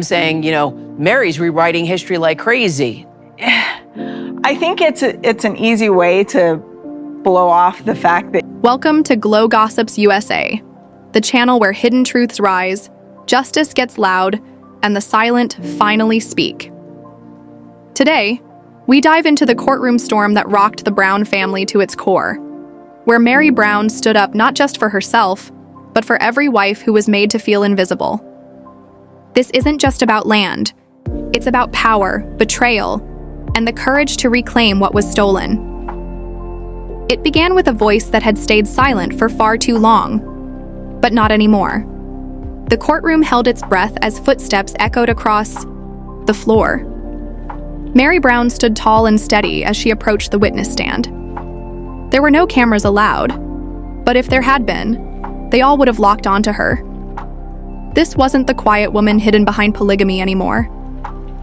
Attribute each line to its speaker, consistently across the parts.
Speaker 1: saying, Meri's rewriting history like crazy.
Speaker 2: I think it's an easy way to blow off the fact that...
Speaker 3: Welcome to Glow Gossips USA, the channel where hidden truths rise, justice gets loud, and the silent finally speak. Today, we dive into the courtroom storm that rocked the Brown family to its core, where Meri Brown stood up not just for herself, but for every wife who was made to feel invisible. This isn't just about land. It's about power, betrayal, and the courage to reclaim what was stolen. It began with a voice that had stayed silent for far too long, but not anymore. The courtroom held its breath as footsteps echoed across the floor. Meri Brown stood tall and steady as she approached the witness stand. There were no cameras allowed, but if there had been, they all would have locked onto her. This wasn't the quiet woman hidden behind polygamy anymore.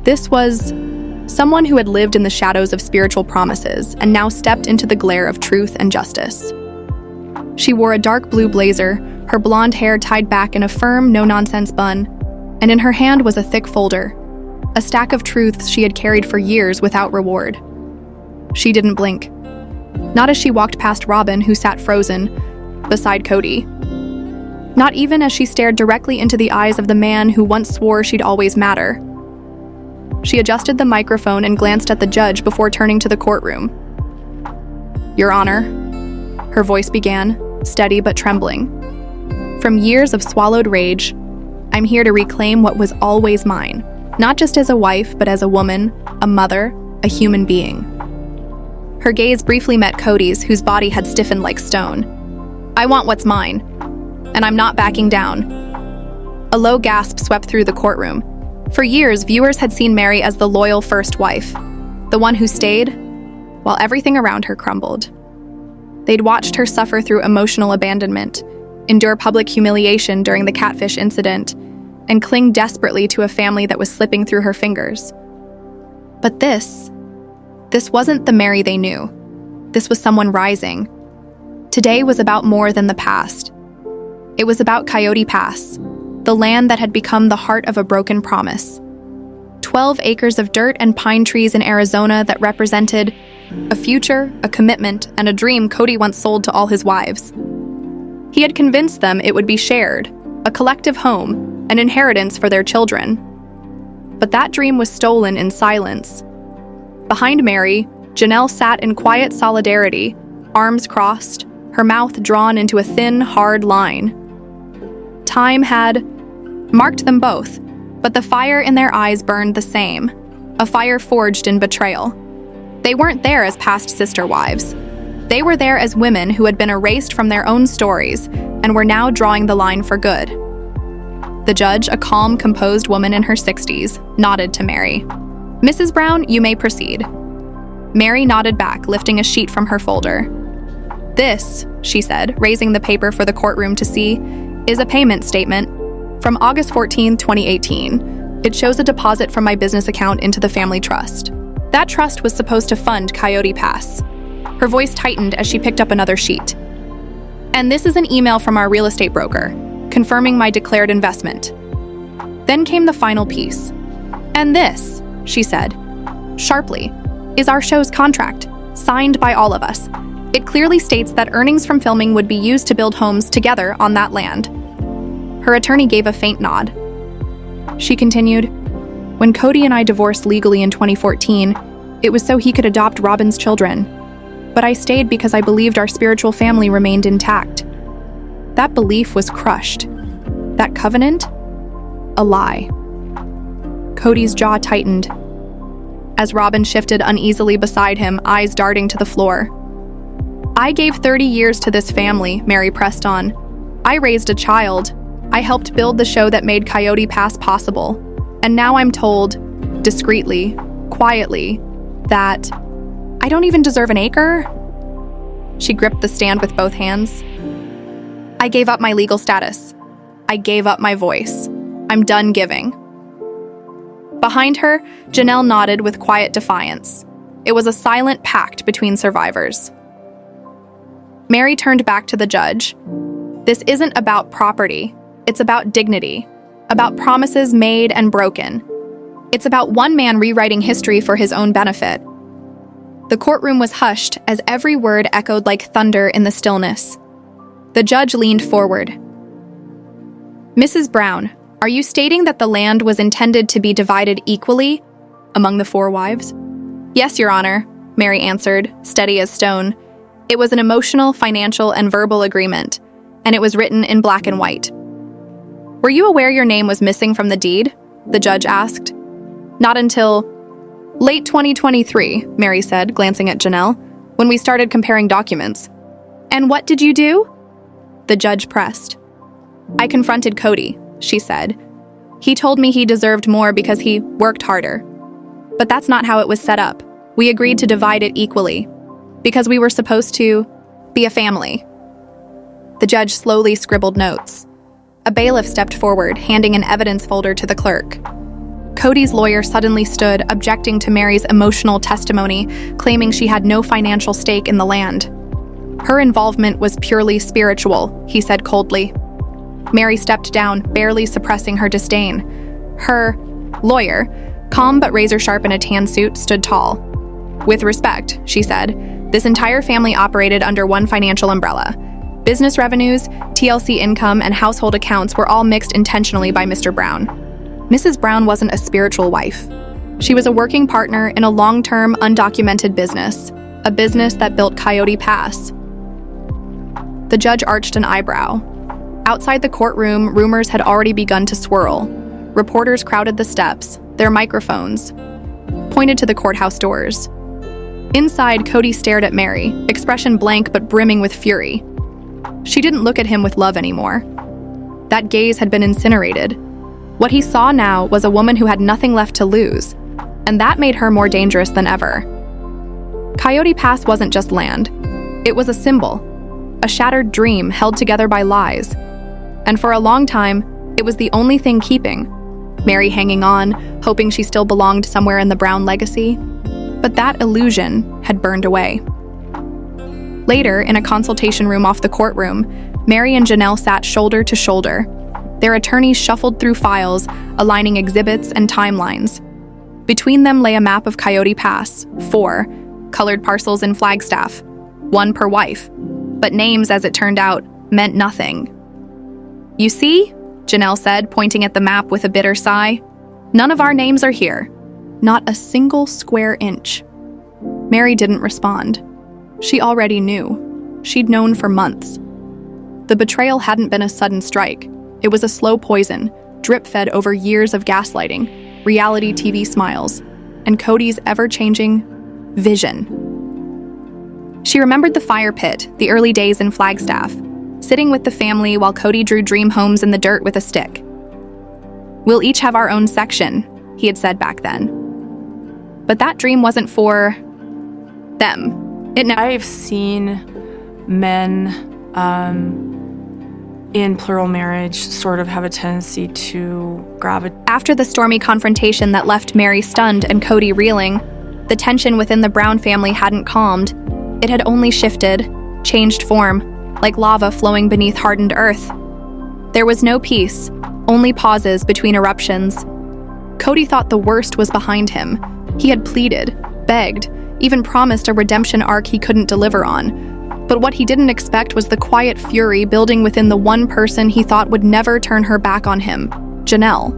Speaker 3: This was someone who had lived in the shadows of spiritual promises and now stepped into the glare of truth and justice. She wore a dark blue blazer, her blonde hair tied back in a firm, no-nonsense bun, and in her hand was a thick folder, a stack of truths she had carried for years without reward. She didn't blink. Not as she walked past Robyn, who sat frozen beside Kody. Not even as she stared directly into the eyes of the man who once swore she'd always matter. She adjusted the microphone and glanced at the judge before turning to the courtroom. "Your Honor," her voice began, steady but trembling. "From years of swallowed rage, I'm here to reclaim what was always mine, not just as a wife, but as a woman, a mother, a human being." Her gaze briefly met Kody's, whose body had stiffened like stone. "I want what's mine, and I'm not backing down." A low gasp swept through the courtroom. For years, viewers had seen Meri as the loyal first wife, the one who stayed while everything around her crumbled. They'd watched her suffer through emotional abandonment, endure public humiliation during the catfish incident, and cling desperately to a family that was slipping through her fingers. But this wasn't the Meri they knew. This was someone rising. Today was about more than the past. It was about Coyote Pass, the land that had become the heart of a broken promise. 12 acres of dirt and pine trees in Arizona that represented a future, a commitment, and a dream Kody once sold to all his wives. He had convinced them it would be shared, a collective home, an inheritance for their children. But that dream was stolen in silence. Behind Meri, Janelle sat in quiet solidarity, arms crossed, her mouth drawn into a thin, hard line. Time had marked them both, but the fire in their eyes burned the same, a fire forged in betrayal. They weren't there as past sister wives. They were there as women who had been erased from their own stories and were now drawing the line for good. The judge, a calm, composed woman in her 60s, nodded to Meri. "Mrs. Brown, you may proceed." Meri nodded back, lifting a sheet from her folder. "This," she said, raising the paper for the courtroom to see, "is a payment statement from August 14, 2018. It shows a deposit from my business account into the family trust. That trust was supposed to fund Coyote Pass." Her voice tightened as she picked up another sheet. "And this is an email from our real estate broker, confirming my declared investment." Then came the final piece. "And this," she said, sharply, "is our show's contract, signed by all of us. It clearly states that earnings from filming would be used to build homes together on that land." Her attorney gave a faint nod. She continued, "When Kody and I divorced legally in 2014, it was so he could adopt Robyn's children. But I stayed because I believed our spiritual family remained intact. That belief was crushed. That covenant? A lie." Kody's jaw tightened as Robyn shifted uneasily beside him, eyes darting to the floor. "I gave 30 years to this family," Meri pressed on. "I raised a child. I helped build the show that made Coyote Pass possible. And now I'm told, discreetly, quietly, that I don't even deserve an acre?" She gripped the stand with both hands. "I gave up my legal status. I gave up my voice. I'm done giving." Behind her, Janelle nodded with quiet defiance. It was a silent pact between survivors. Meri turned back to the judge. "This isn't about property. It's about dignity. about promises made and broken. It's about one man rewriting history for his own benefit. The courtroom was hushed as every word echoed like thunder in the stillness. The judge leaned forward. "Mrs. Brown, are you stating that the land was intended to be divided equally among the 4 wives?" "Yes, Your Honor," Meri answered, steady as stone. "It was an emotional, financial, and verbal agreement, and it was written in black and white." "Were you aware your name was missing from the deed?" the judge asked. "Not until late 2023, Meri said, glancing at Janelle, "when we started comparing documents." "And what did you do?" the judge pressed. "I confronted Kody," she said. "He told me he deserved more because he worked harder. But that's not how it was set up. We agreed to divide it equally, because we were supposed to be a family." The judge slowly scribbled notes. A bailiff stepped forward, handing an evidence folder to the clerk. Kody's lawyer suddenly stood, objecting to Meri's emotional testimony, claiming she had no financial stake in the land. "Her involvement was purely spiritual," he said coldly. Meri stepped down, barely suppressing her disdain. Her lawyer, calm but razor-sharp in a tan suit, stood tall. "With respect," she said, "this entire family operated under one financial umbrella. Business revenues, TLC income, and household accounts were all mixed intentionally by Mr. Brown. Mrs. Brown wasn't a spiritual wife. She was a working partner in a long-term, undocumented business, a business that built Coyote Pass." The judge arched an eyebrow. Outside the courtroom, rumors had already begun to swirl. Reporters crowded the steps, their microphones pointed to the courthouse doors. Inside, Kody stared at Meri, expression blank but brimming with fury. She didn't look at him with love anymore. That gaze had been incinerated. What he saw now was a woman who had nothing left to lose, and that made her more dangerous than ever. Coyote Pass wasn't just land. It was a symbol, a shattered dream held together by lies. And for a long time, it was the only thing keeping Meri hanging on, hoping she still belonged somewhere in the Brown legacy. But that illusion had burned away. Later, in a consultation room off the courtroom, Meri and Janelle sat shoulder to shoulder. Their attorneys shuffled through files, aligning exhibits and timelines. Between them lay a map of Coyote Pass, 4 colored parcels in Flagstaff, 1 per wife. But names, as it turned out, meant nothing. "You see?" Janelle said, pointing at the map with a bitter sigh. "None of our names are here. Not a single square inch." Meri didn't respond. She already knew. She'd known for months. The betrayal hadn't been a sudden strike. It was a slow poison, drip-fed over years of gaslighting, reality TV smiles, and Kody's ever-changing vision. She remembered the fire pit, the early days in Flagstaff, sitting with the family while Kody drew dream homes in the dirt with a stick. "We'll each have our own section," he had said back then. But that dream wasn't for them.
Speaker 2: I've seen men in plural marriage sort of have a tendency to gravitate.
Speaker 3: After the stormy confrontation that left Meri stunned and Kody reeling, the tension within the Brown family hadn't calmed. It had only shifted, changed form, like lava flowing beneath hardened earth. There was no peace, only pauses between eruptions. Kody thought the worst was behind him. He had pleaded, begged, even promised a redemption arc he couldn't deliver on. But what he didn't expect was the quiet fury building within the one person he thought would never turn her back on him, Janelle.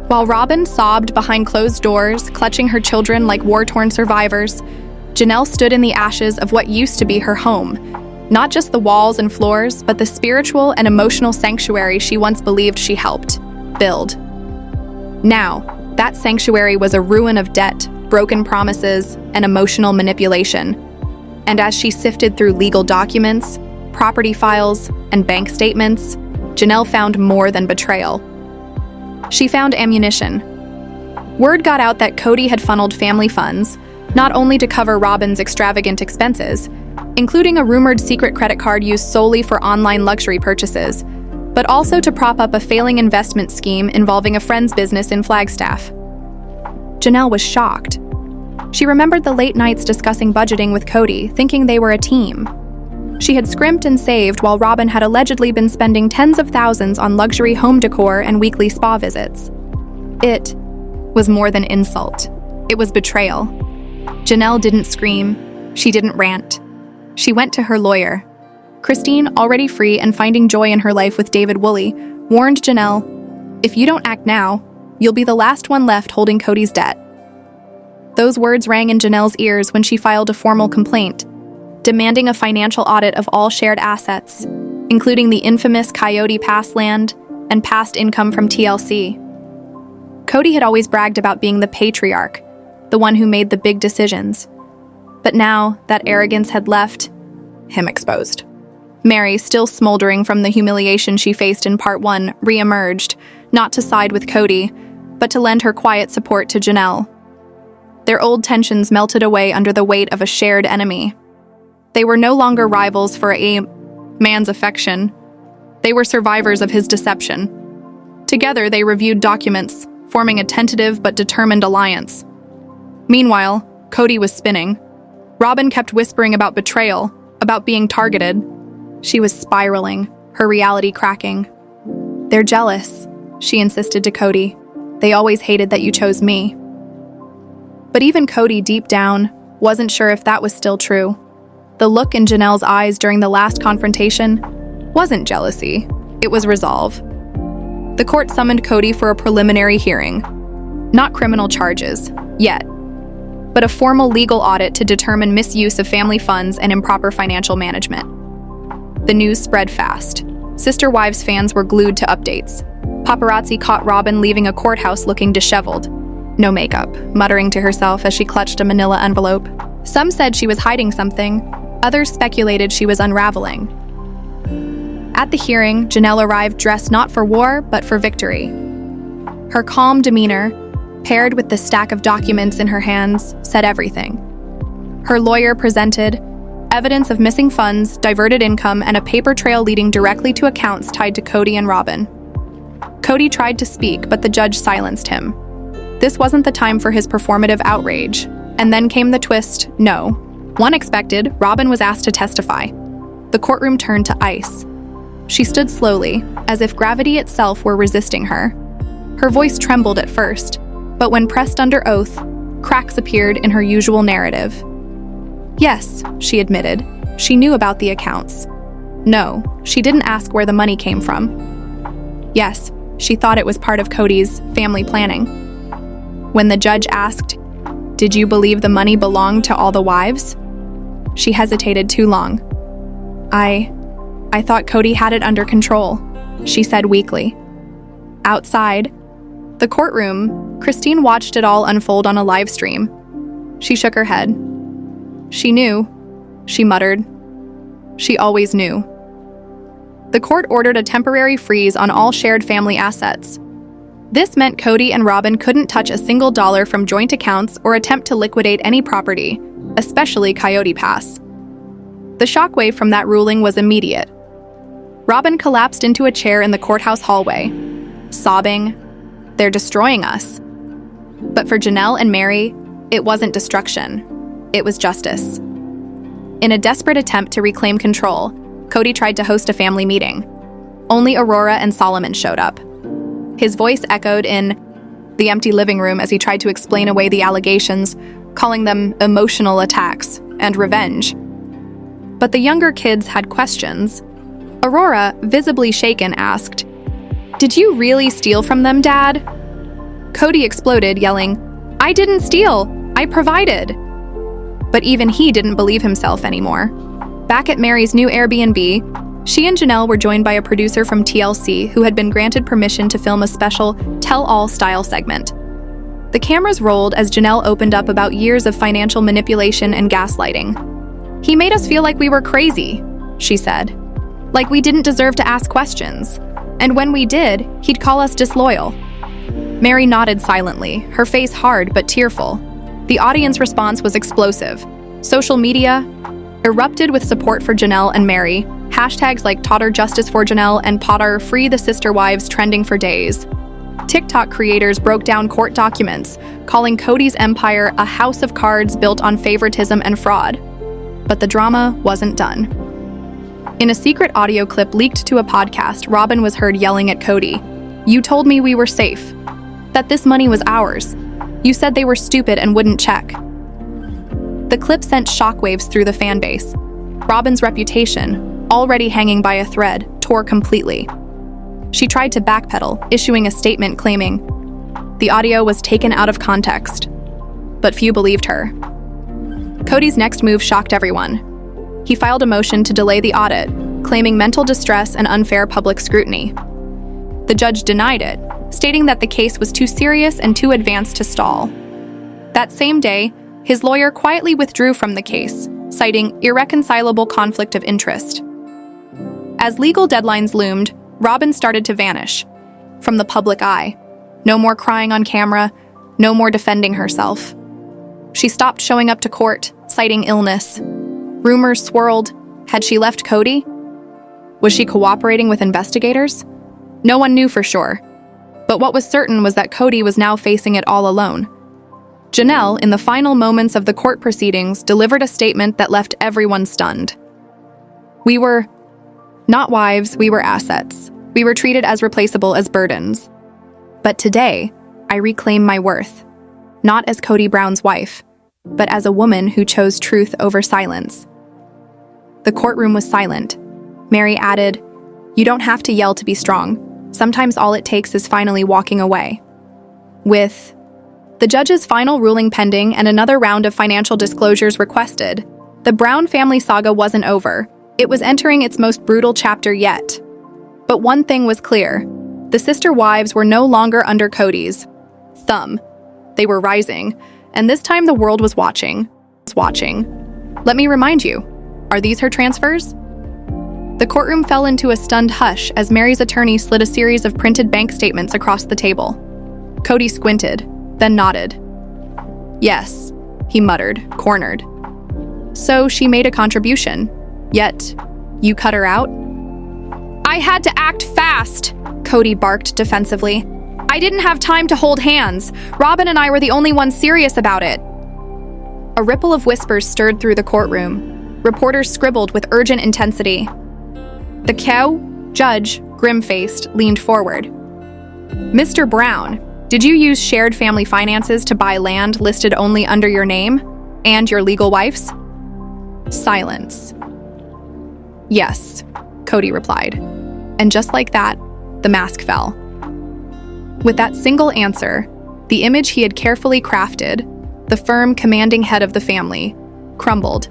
Speaker 3: While Robyn sobbed behind closed doors, clutching her children like war-torn survivors, Janelle stood in the ashes of what used to be her home. Not just the walls and floors, but the spiritual and emotional sanctuary she once believed she helped build. Now, that sanctuary was a ruin of debt, broken promises, and emotional manipulation. And as she sifted through legal documents, property files, and bank statements, Janelle found more than betrayal. She found ammunition. Word got out that Kody had funneled family funds, not only to cover Robyn's extravagant expenses, including a rumored secret credit card used solely for online luxury purchases, but also to prop up a failing investment scheme involving a friend's business in Flagstaff. Janelle was shocked. She remembered the late nights discussing budgeting with Kody, thinking they were a team. She had scrimped and saved while Robyn had allegedly been spending tens of thousands on luxury home decor and weekly spa visits. It was more than insult. It was betrayal. Janelle didn't scream. She didn't rant. She went to her lawyer. Christine, already free and finding joy in her life with David Woolley, warned Janelle, "If you don't act now, you'll be the last one left holding Kody's debt." Those words rang in Janelle's ears when she filed a formal complaint, demanding a financial audit of all shared assets, including the infamous Coyote Pass land and past income from TLC. Kody had always bragged about being the patriarch, the one who made the big decisions. But now that arrogance had left him exposed. Meri, still smoldering from the humiliation she faced in Part 1, re-emerged, not to side with Kody, but to lend her quiet support to Janelle. Their old tensions melted away under the weight of a shared enemy. They were no longer rivals for a man's affection. They were survivors of his deception. Together, they reviewed documents, forming a tentative but determined alliance. Meanwhile, Kody was spinning. Robyn kept whispering about betrayal, about being targeted. She was spiraling, her reality cracking. "They're jealous," she insisted to Kody. "They always hated that you chose me." But even Kody, deep down, wasn't sure if that was still true. The look in Janelle's eyes during the last confrontation wasn't jealousy, it was resolve. The court summoned Kody for a preliminary hearing. Not criminal charges, yet, but a formal legal audit to determine misuse of family funds and improper financial management. The news spread fast. Sister Wives fans were glued to updates. Paparazzi caught Robyn leaving a courthouse looking disheveled. No makeup, muttering to herself as she clutched a manila envelope. Some said she was hiding something. Others speculated she was unraveling. At the hearing, Janelle arrived dressed not for war, but for victory. Her calm demeanor, paired with the stack of documents in her hands, said everything. Her lawyer presented evidence of missing funds, diverted income, and a paper trail leading directly to accounts tied to Kody and Robyn. Kody tried to speak, but the judge silenced him. This wasn't the time for his performative outrage. And then came the twist, no. One expected, Robyn was asked to testify. The courtroom turned to ice. She stood slowly, as if gravity itself were resisting her. Her voice trembled at first, but when pressed under oath, cracks appeared in her usual narrative. Yes, she admitted. She knew about the accounts. No, she didn't ask where the money came from. Yes, she thought it was part of Kody's family planning. When the judge asked, "Did you believe the money belonged to all the wives?" She hesitated too long. I thought Kody had it under control," she said weakly. Outside the courtroom, Christine watched it all unfold on a live stream. She shook her head. She knew, she muttered. She always knew. The court ordered a temporary freeze on all shared family assets. This meant Kody and Robyn couldn't touch a single dollar from joint accounts or attempt to liquidate any property, especially Coyote Pass. The shockwave from that ruling was immediate. Robyn collapsed into a chair in the courthouse hallway, sobbing, "They're destroying us." But for Janelle and Meri, it wasn't destruction. It was justice. In a desperate attempt to reclaim control, Kody tried to host a family meeting. Only Aurora and Solomon showed up. His voice echoed in the empty living room as he tried to explain away the allegations, calling them emotional attacks and revenge. But the younger kids had questions. Aurora, visibly shaken, asked, "Did you really steal from them, Dad?" Kody exploded, yelling, "I didn't steal! I provided!" But even he didn't believe himself anymore. Back at Meri's new Airbnb, she and Janelle were joined by a producer from TLC who had been granted permission to film a special tell-all style segment. The cameras rolled as Janelle opened up about years of financial manipulation and gaslighting. "He made us feel like we were crazy," she said. "Like we didn't deserve to ask questions. And when we did, he'd call us disloyal." Meri nodded silently, her face hard but tearful. The audience response was explosive. Social media erupted with support for Janelle and Meri, hashtags like Totter Justice for Janelle and Potter Free the Sister Wives trending for days. TikTok creators broke down court documents, calling Kody's empire a house of cards built on favoritism and fraud. But the drama wasn't done. In a secret audio clip leaked to a podcast, Robyn was heard yelling at Kody, "You told me we were safe. That this money was ours. You said they were stupid and wouldn't check." The clip sent shockwaves through the fan base. Robyn's reputation, already hanging by a thread, tore completely. She tried to backpedal, issuing a statement claiming the audio was taken out of context, but few believed her. Kody's next move shocked everyone. He filed a motion to delay the audit, claiming mental distress and unfair public scrutiny. The judge denied it, stating that the case was too serious and too advanced to stall. That same day, his lawyer quietly withdrew from the case, citing irreconcilable conflict of interest. As legal deadlines loomed, Robyn started to vanish from the public eye. No more crying on camera, no more defending herself. She stopped showing up to court, citing illness. Rumors swirled. Had she left Kody? Was she cooperating with investigators? No one knew for sure. But what was certain was that Kody was now facing it all alone. Janelle, in the final moments of the court proceedings, delivered a statement that left everyone stunned. "We were not wives, we were assets. We were treated as replaceable as burdens. But today, I reclaim my worth, not as Kody Brown's wife, but as a woman who chose truth over silence." The courtroom was silent. Meri added, "You don't have to yell to be strong. Sometimes all it takes is finally walking away." With the judge's final ruling pending and another round of financial disclosures requested, the Brown family saga wasn't over. It was entering its most brutal chapter yet. But one thing was clear. The sister wives were no longer under Kody's thumb. They were rising, and this time the world was watching. Let me remind you, are these her transfers? The courtroom fell into a stunned hush as Meri's attorney slid a series of printed bank statements across the table. Kody squinted, then nodded. "Yes," he muttered, cornered. "So she made a contribution. Yet, you cut her out?" "I had to act fast," Kody barked defensively. "I didn't have time to hold hands. Robyn and I were the only ones serious about it." A ripple of whispers stirred through the courtroom. Reporters scribbled with urgent intensity. The judge, grim-faced, leaned forward. "Mr. Brown, did you use shared family finances to buy land listed only under your name and your legal wife's?" Silence. "Yes," Kody replied. And just like that, the mask fell. With that single answer, the image he had carefully crafted, the firm, commanding head of the family, crumbled,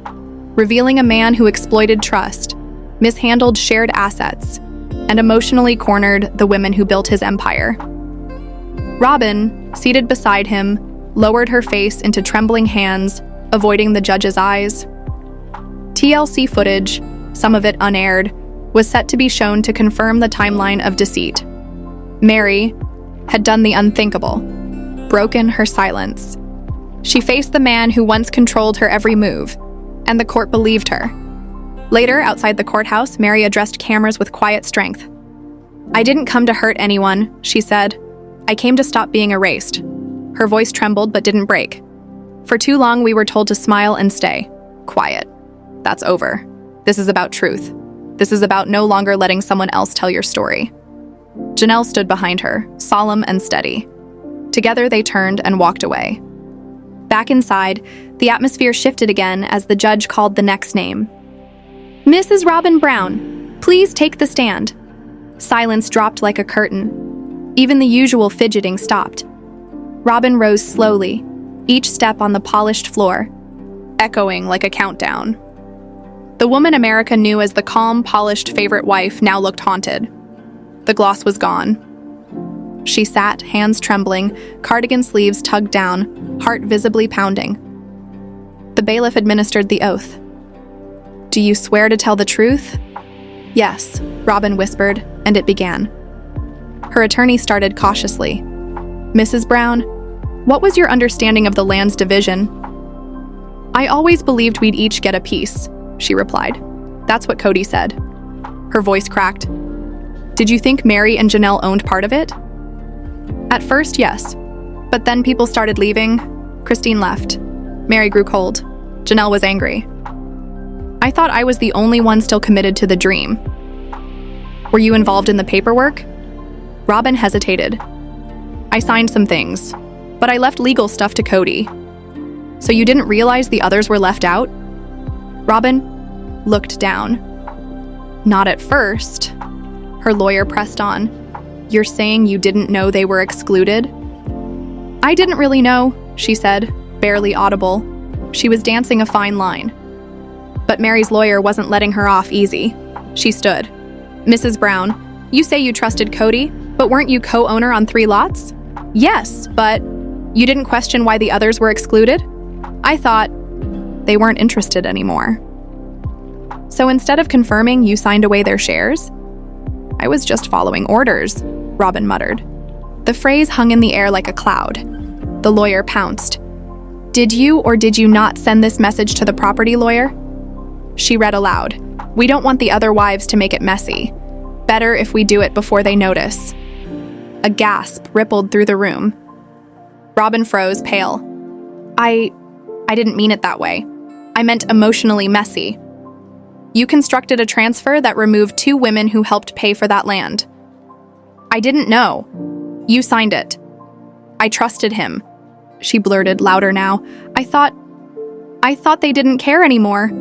Speaker 3: revealing a man who exploited trust, mishandled shared assets, and emotionally cornered the women who built his empire. Robyn, seated beside him, lowered her face into trembling hands, avoiding the judge's eyes. TLC footage, some of it unaired, was set to be shown to confirm the timeline of deceit. Meri had done the unthinkable, broken her silence. She faced the man who once controlled her every move, and the court believed her. Later, outside the courthouse, Meri addressed cameras with quiet strength. "I didn't come to hurt anyone," she said. "I came to stop being erased." Her voice trembled but didn't break. "For too long, we were told to smile and stay. Quiet. That's over. This is about truth. This is about no longer letting someone else tell your story." Janelle stood behind her, solemn and steady. Together, they turned and walked away. Back inside, the atmosphere shifted again as the judge called the next name. "Mrs. Robyn Brown, please take the stand." Silence dropped like a curtain. Even the usual fidgeting stopped. Robyn rose slowly, each step on the polished floor, echoing like a countdown. The woman America knew as the calm, polished favorite wife now looked haunted. The gloss was gone. She sat, hands trembling, cardigan sleeves tugged down, heart visibly pounding. The bailiff administered the oath. "Do you swear to tell the truth?" "Yes," Robyn whispered, and it began. Her attorney started cautiously. "Mrs. Brown, what was your understanding of the land's division?" "I always believed we'd each get a piece," she replied. "That's what Kody said." Her voice cracked. "Did you think Meri and Janelle owned part of it?" "At first, yes. But then people started leaving. Christine left. Meri grew cold. Janelle was angry." I thought I was the only one still committed to the dream. Were you involved in the paperwork? Robyn hesitated. I signed some things, but I left legal stuff to Kody. So you didn't realize the others were left out? Robyn looked down. Not at first. Her lawyer pressed on. You're saying you didn't know they were excluded? I didn't really know, she said, barely audible. She was dancing a fine line. But Meri's lawyer wasn't letting her off easy. She stood. Mrs. Brown, you say you trusted Kody, but weren't you co-owner on 3 lots? Yes, but you didn't question why the others were excluded? I thought they weren't interested anymore. So instead of confirming you signed away their shares? I was just following orders, Robyn muttered. The phrase hung in the air like a cloud. The lawyer pounced. Did you or did you not send this message to the property lawyer? She read aloud. We don't want the other wives to make it messy. Better if we do it before they notice. A gasp rippled through the room. Robyn froze, pale. I didn't mean it that way. I meant emotionally messy. You constructed a transfer that removed 2 women who helped pay for that land. I didn't know. You signed it. I trusted him. She blurted louder now. I thought they didn't care anymore.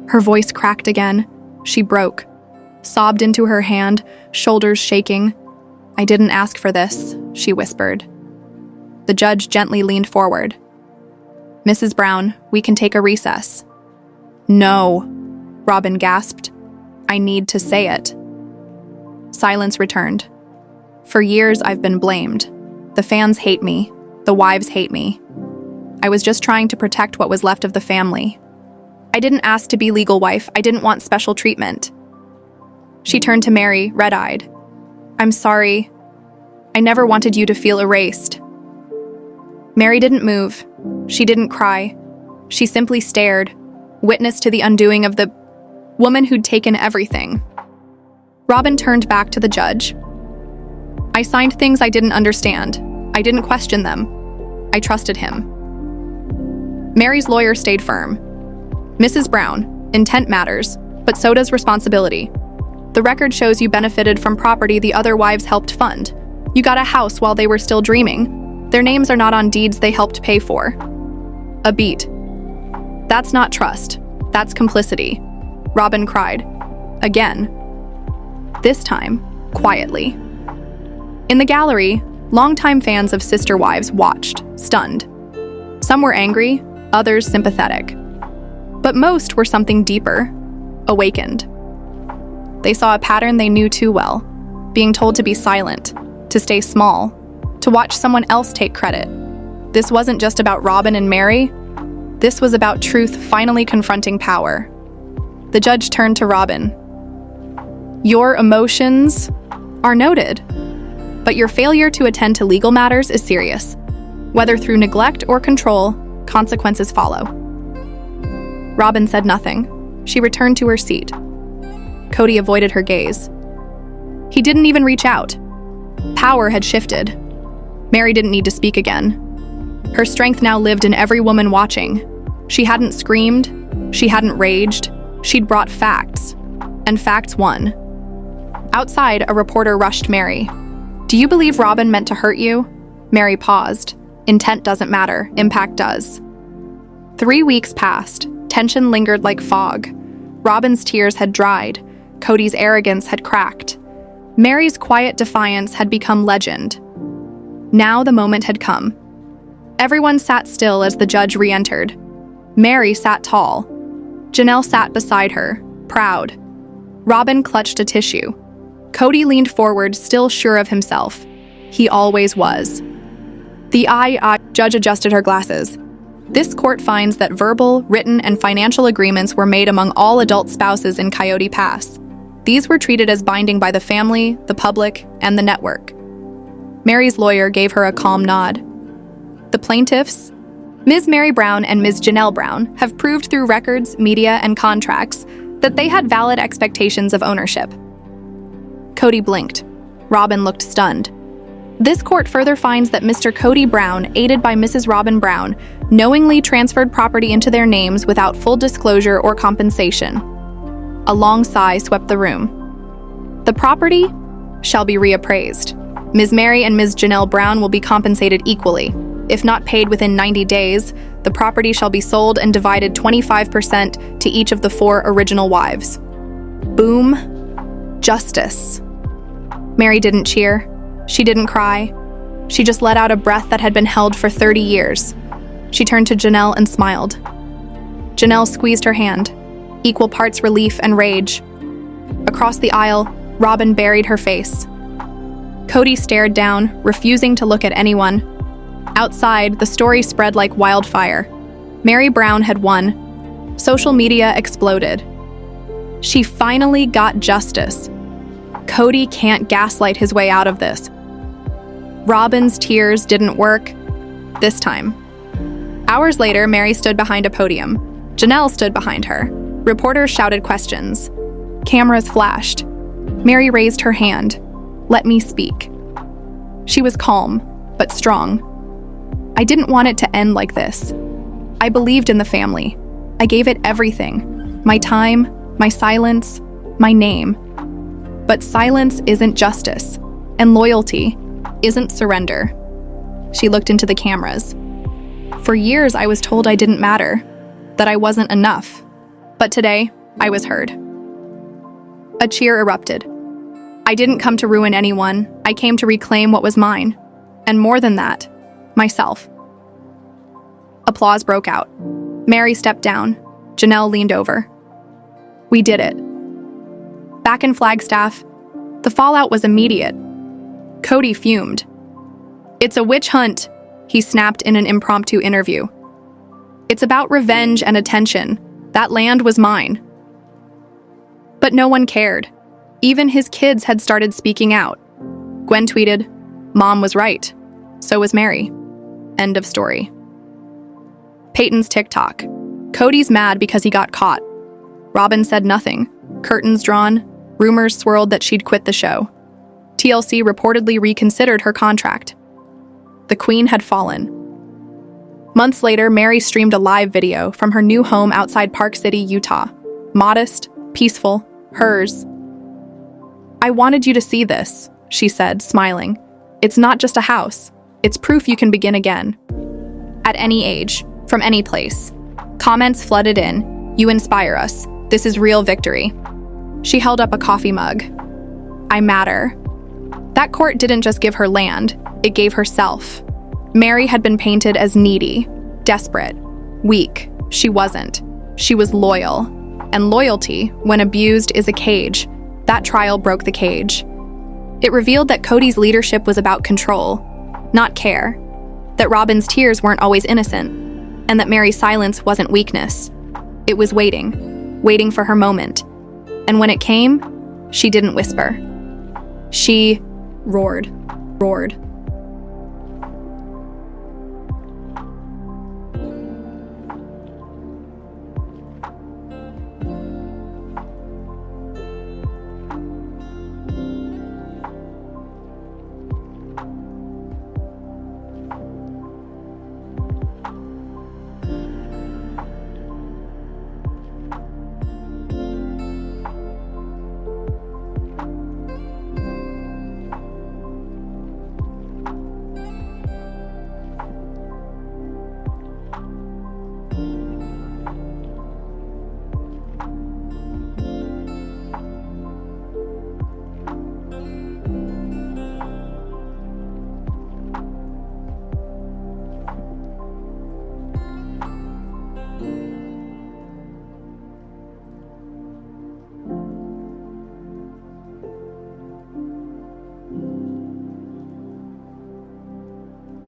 Speaker 3: Her voice cracked again. She broke, sobbed into her hand, shoulders shaking. I didn't ask for this, she whispered. The judge gently leaned forward. Mrs. Brown, we can take a recess. No, Robyn gasped. I need to say it. Silence returned. For years, I've been blamed. The fans hate me. The wives hate me. I was just trying to protect what was left of the family. I didn't ask to be legal wife. I didn't want special treatment. She turned to Meri, red-eyed. I'm sorry. I never wanted you to feel erased. Meri didn't move. She didn't cry. She simply stared, witness to the undoing of the woman who'd taken everything. Robyn turned back to the judge. I signed things I didn't understand. I didn't question them. I trusted him. Meri's lawyer stayed firm. Mrs. Brown, intent matters, but so does responsibility. The record shows you benefited from property the other wives helped fund. You got a house while they were still dreaming. Their names are not on deeds they helped pay for. A beat. That's not trust. That's complicity. Robyn cried. Again. This time, quietly. In the gallery, longtime fans of Sister Wives watched, stunned. Some were angry, others sympathetic. But most were something deeper, awakened. They saw a pattern they knew too well, being told to be silent, to stay small, to watch someone else take credit. This wasn't just about Robyn and Meri. This was about truth finally confronting power. The judge turned to Robyn. Your emotions are noted, but your failure to attend to legal matters is serious. Whether through neglect or control, consequences follow. Robyn said nothing. She returned to her seat. Kody avoided her gaze. He didn't even reach out. Power had shifted. Meri didn't need to speak again. Her strength now lived in every woman watching. She hadn't screamed. She hadn't raged. She'd brought facts. And facts won. Outside, a reporter rushed Meri. Do you believe Robyn meant to hurt you? Meri paused. Intent doesn't matter. Impact does. 3 weeks passed. Tension lingered like fog. Robyn's tears had dried. Kody's arrogance had cracked. Meri's quiet defiance had become legend. Now the moment had come. Everyone sat still as the judge re-entered. Meri sat tall. Janelle sat beside her, proud. Robyn clutched a tissue. Kody leaned forward, still sure of himself. He always was. The judge adjusted her glasses. This court finds that verbal, written, and financial agreements were made among all adult spouses in Coyote Pass. These were treated as binding by the family, the public, and the network. Meri's lawyer gave her a calm nod. The plaintiffs, Ms. Meri Brown and Ms. Janelle Brown, have proved through records, media, and contracts that they had valid expectations of ownership. Kody blinked. Robyn looked stunned. This court further finds that Mr. Kody Brown, aided by Mrs. Robyn Brown, knowingly transferred property into their names without full disclosure or compensation. A long sigh swept the room. The property shall be reappraised. Ms. Meri and Ms. Janelle Brown will be compensated equally. If not paid within 90 days, the property shall be sold and divided 25% to each of the 4 original wives. Boom. Justice. Meri didn't cheer. She didn't cry. She just let out a breath that had been held for 30 years. She turned to Janelle and smiled. Janelle squeezed her hand, equal parts relief and rage. Across the aisle, Robyn buried her face. Kody stared down, refusing to look at anyone. Outside, the story spread like wildfire. Meri Brown had won. Social media exploded. She finally got justice. Kody can't gaslight his way out of this. Robyn's tears didn't work this time. Hours later, Meri stood behind a podium. Janelle stood behind her. Reporters shouted questions. Cameras flashed. Meri raised her hand. Let me speak. She was calm, but strong. I didn't want it to end like this. I believed in the family. I gave it everything. My time, my silence, my name. But silence isn't justice, and loyalty isn't surrender. She looked into the cameras. For years, I was told I didn't matter, that I wasn't enough. But today, I was heard. A cheer erupted. I didn't come to ruin anyone. I came to reclaim what was mine. And more than that, myself. Applause broke out. Meri stepped down. Janelle leaned over. We did it. Back in Flagstaff, the fallout was immediate. Kody fumed. It's a witch hunt, he snapped in an impromptu interview. It's about revenge and attention. That land was mine. But no one cared. Even his kids had started speaking out. Gwen tweeted, "Mom was right. So was Meri." End of story. Peyton's TikTok. Kody's mad because he got caught. Robyn said nothing. Curtains drawn. Rumors swirled that she'd quit the show. TLC reportedly reconsidered her contract. The queen had fallen. Months later, Meri streamed a live video from her new home outside Park City, Utah. Modest, peaceful, hers. I wanted you to see this, she said, smiling. It's not just a house. It's proof you can begin again. At any age, from any place. Comments flooded in. You inspire us. This is real victory. She held up a coffee mug. I matter. That court didn't just give her land, it gave herself. Meri had been painted as needy, desperate, weak. She wasn't. She was loyal. And loyalty, when abused, is a cage. That trial broke the cage. It revealed that Kody's leadership was about control, not care. That Robyn's tears weren't always innocent. And that Meri's silence wasn't weakness. It was waiting for her moment. And when it came, she didn't whisper. She roared.